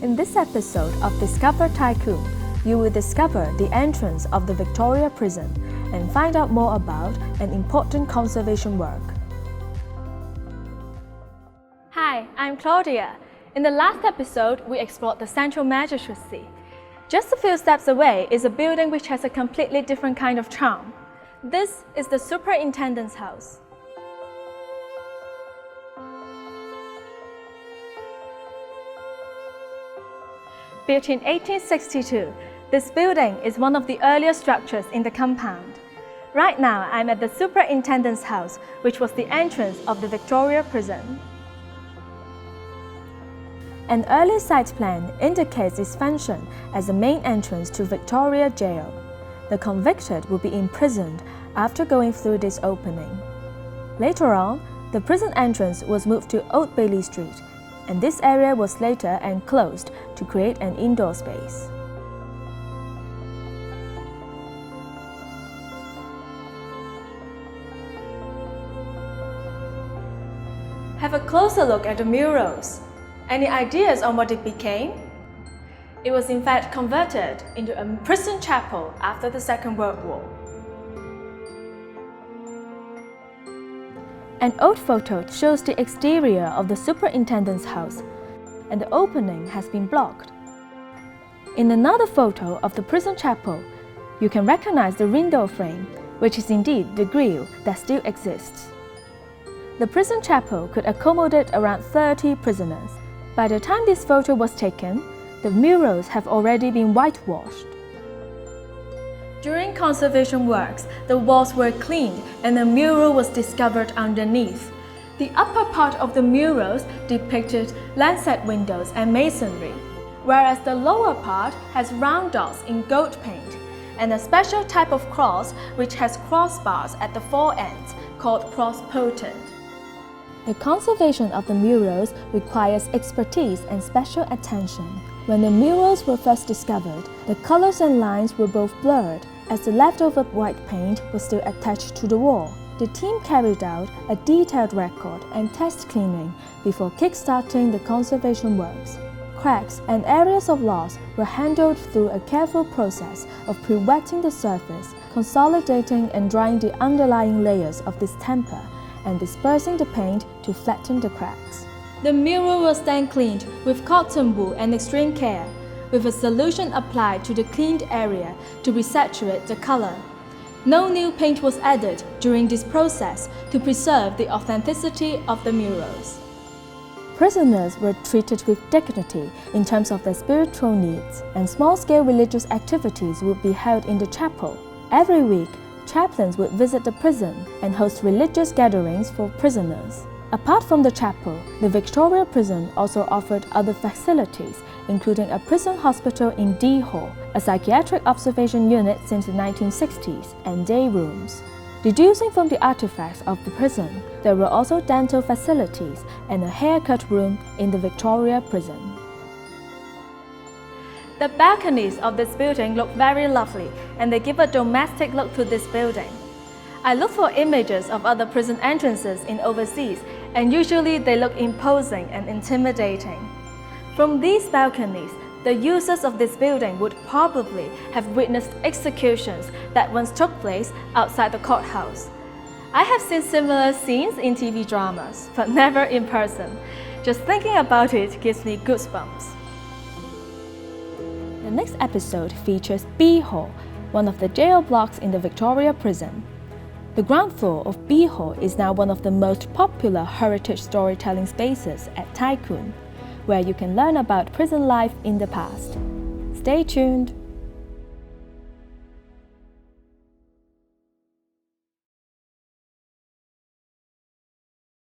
In this episode of Discover Tai Kwun, you will discover the entrance of the Victoria Prison and find out more about an important conservation work. Hi, I'm Claudia. In the last episode, we explored the Central Magistracy. Just a few steps away is a building which has a completely different kind of charm. This is the Superintendent's house. Built in 1862, this building is one of the earliest structures in the compound. Right now, I'm at the Superintendent's house, which was the entrance of the Victoria Prison. An early site plan indicates its function as the main entrance to Victoria Jail. The convicted will be imprisoned after going through this opening. Later on, the prison entrance was moved to Old Bailey Street, and this area was later enclosed to create an indoor space. Have a closer look at the murals. Any ideas on what it became? It was in fact converted into a prison chapel after the Second World War. An old photo shows the exterior of the superintendent's house, and the opening has been blocked. In another photo of the prison chapel, you can recognize the window frame, which is indeed the grille that still exists. The prison chapel could accommodate around 30 prisoners. By the time this photo was taken, the murals have already been whitewashed. During conservation works, the walls were cleaned and a mural was discovered underneath. The upper part of the murals depicted lancet windows and masonry, whereas the lower part has round dots in gold paint and a special type of cross which has crossbars at the four ends called cross-potent. The conservation of the murals requires expertise and special attention. When the murals were first discovered, the colors and lines were both blurred, as the leftover white paint was still attached to the wall. The team carried out a detailed record and test cleaning before kick-starting the conservation works. Cracks and areas of loss were handled through a careful process of pre-wetting the surface, consolidating and drying the underlying layers of distemper, and dispersing the paint to flatten the cracks. The mural was then cleaned with cotton wool and extreme care, with a solution applied to the cleaned area to resaturate the color. No new paint was added during this process to preserve the authenticity of the murals. Prisoners were treated with dignity in terms of their spiritual needs, and small-scale religious activities would be held in the chapel. Every week, chaplains would visit the prison and host religious gatherings for prisoners. Apart from the chapel, the Victoria Prison also offered other facilities, including a prison hospital in D Hall, a psychiatric observation unit since the 1960s, and day rooms. Deducing from the artifacts of the prison, there were also dental facilities and a haircut room in the Victoria Prison. The balconies of this building look very lovely, and they give a domestic look to this building. I look for images of other prison entrances in overseas, and usually they look imposing and intimidating. From these balconies, the users of this building would probably have witnessed executions that once took place outside the courthouse. I have seen similar scenes in TV dramas, but never in person. Just thinking about it gives me goosebumps. The next episode features B Hall, one of the jail blocks in the Victoria Prison. The ground floor of B Hall is now one of the most popular heritage storytelling spaces at Tai Kwun, where you can learn about prison life in the past. Stay tuned!